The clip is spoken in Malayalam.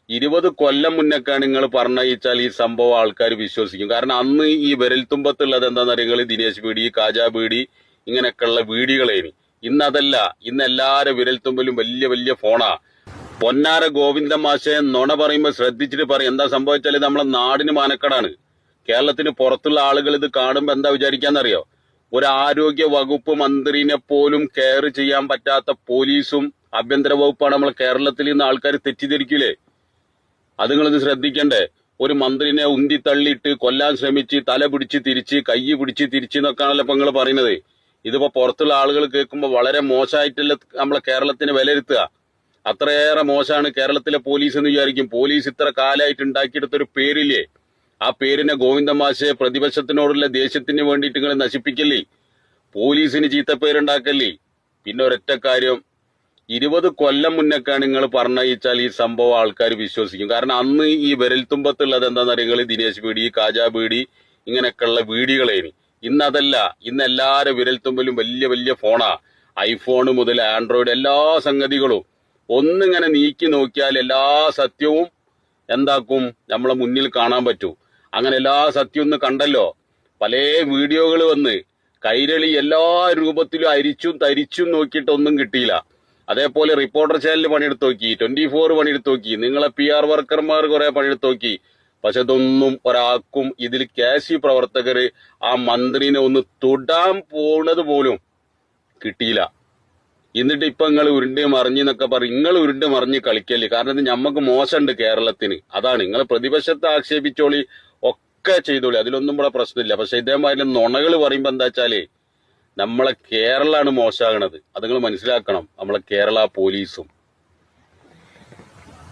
20 കൊല്ലം മുന്നൊക്കെയാണ് നിങ്ങൾ പറഞ്ഞാൽ ഈ സംഭവം ആൾക്കാർ വിശ്വസിക്കും. കാരണം അന്ന് ഈ വിരൽത്തുമ്പത്തുള്ളത് എന്താണെന്ന് അറിയാം, ദിനേശ് ബീഡി, കാജാ ബീഡി, ഇങ്ങനെയൊക്കെയുള്ള ബീഡികളേനി. ഇന്ന് അതല്ല. ഇന്ന് എല്ലാരും വിരൽത്തുമ്പിലും വലിയ വലിയ ഫോണാ. പൊന്നാര ഗോവിന്ദ മാഷെ നുണ പറയുമ്പോ ശ്രദ്ധിച്ചിട്ട് പറയും. എന്താ സംഭവിച്ചാൽ ഇത് നമ്മളെ നാടിന് മാനക്കേടാണ്. കേരളത്തിന് പുറത്തുള്ള ആളുകൾ ഇത് കാണുമ്പോ എന്താ വിചാരിക്കാന്നറിയോ? ഒരു ആരോഗ്യ വകുപ്പ് മന്ത്രിനെ പോലും കെയർ ചെയ്യാൻ പറ്റാത്ത പോലീസും ആഭ്യന്തര വകുപ്പാണ് നമ്മളെ കേരളത്തിൽ നിന്ന് ആൾക്കാർ തെറ്റിദ്ധരിക്കൂലേ? അത് നിങ്ങളിത് ശ്രദ്ധിക്കണ്ടേ? ഒരു മന്ത്രിനെ ഉന്തി തള്ളിയിട്ട് കൊല്ലാൻ ശ്രമിച്ച് തല പിടിച്ച് തിരിച്ച് കൈ പിടിച്ച് തിരിച്ച് എന്നൊക്കെയാണല്ലോ ഇപ്പൊ നിങ്ങൾ പറയുന്നത്. ഇതിപ്പോ പുറത്തുള്ള ആളുകൾ കേൾക്കുമ്പോൾ വളരെ മോശമായിട്ടല്ല നമ്മളെ കേരളത്തിന് വിലയിരുത്തുക. അത്രയേറെ മോശമാണ് കേരളത്തിലെ പോലീസ് എന്ന് വിചാരിക്കും. പോലീസ് ഇത്ര കാലമായിട്ട് ഉണ്ടാക്കിയെടുത്തൊരു പേരില്ലേ, ആ പേരിനെ ഗോവിന്ദ മാഷെ പ്രതിപക്ഷത്തിനോടുള്ള ദേഷ്യത്തിന് വേണ്ടിയിട്ട് നിങ്ങൾ നശിപ്പിക്കല്ലേ, പോലീസിന് ചീത്തപ്പേരുണ്ടാക്കല്ലേ. പിന്നെ ഒരൊറ്റ കാര്യം, 20 കൊല്ലം മുന്നൊക്കെയാണ് നിങ്ങൾ പറഞ്ഞാൽ ഈ സംഭവം ആൾക്കാർ വിശ്വസിക്കും. കാരണം അന്ന് ഈ വിരൽത്തുമ്പത്തുള്ളത് എന്താണെന്ന് അറിയാം, ദിനേശ് ബീഡി, കാജാ ബീഡി, ഇങ്ങനെയൊക്കെയുള്ള ബീഡികളേനി. ഇന്ന് അതല്ല. ഇന്ന് എല്ലാരും വിരൽത്തുമ്പിലും വലിയ വലിയ ഫോണാ. ഐഫോൺ മുതൽ ആൻഡ്രോയിഡ് എല്ലാ സംഗതികളും ഒന്നിങ്ങനെ നീക്കി നോക്കിയാൽ എല്ലാ സത്യവും എന്താക്കും നമ്മളെ മുന്നിൽ കാണാൻ പറ്റൂ. അങ്ങനെ എല്ലാ സത്യവും ഒന്ന് കണ്ടല്ലോ. പല വീഡിയോകൾ വന്ന് കൈരളി എല്ലാ രൂപത്തിലും അരിച്ചും തരിച്ചും നോക്കിയിട്ട് ഒന്നും കിട്ടിയില്ല. അതേപോലെ റിപ്പോർട്ടർ ചാനൽ പണിയെടുത്ത് നോക്കി, 24 പണിയെടുത്ത് നോക്കി, നിങ്ങളെ PR വർക്കർമാർ കുറെ പണിയെടുത്ത് നോക്കി. പക്ഷെ ഇതൊന്നും ഒരാൾക്കും ഇതിൽ KC പ്രവർത്തകര് ആ മന്ത്രിനെ ഒന്ന് തൊടാൻ പോണത് പോലും കിട്ടിയില്ല. എന്നിട്ട് ഇപ്പൊ നിങ്ങൾ ഉരുണ്ട് മറിഞ്ഞെന്നൊക്കെ പറയും. നിങ്ങൾ ഉരുണ്ട് മറിഞ്ഞ് കളിക്കല്ലേ. കാരണം ഇത് ഞമ്മക്ക് മോശമുണ്ട് കേരളത്തിന്. അതാണ് നിങ്ങൾ പ്രതിപക്ഷത്തെ ആക്ഷേപിച്ചോളി, ഒക്കെ ചെയ്തോളി, അതിലൊന്നും ഇവിടെ പ്രശ്നമില്ല. പക്ഷെ ഇതേമാതിരി നുണകൾ പറയുമ്പോ എന്താ വെച്ചാല് നമ്മളെ കേരളമാണ് മോശമാകണത്. അത് നിങ്ങൾ മനസ്സിലാക്കണം. നമ്മളെ കേരള പോലീസും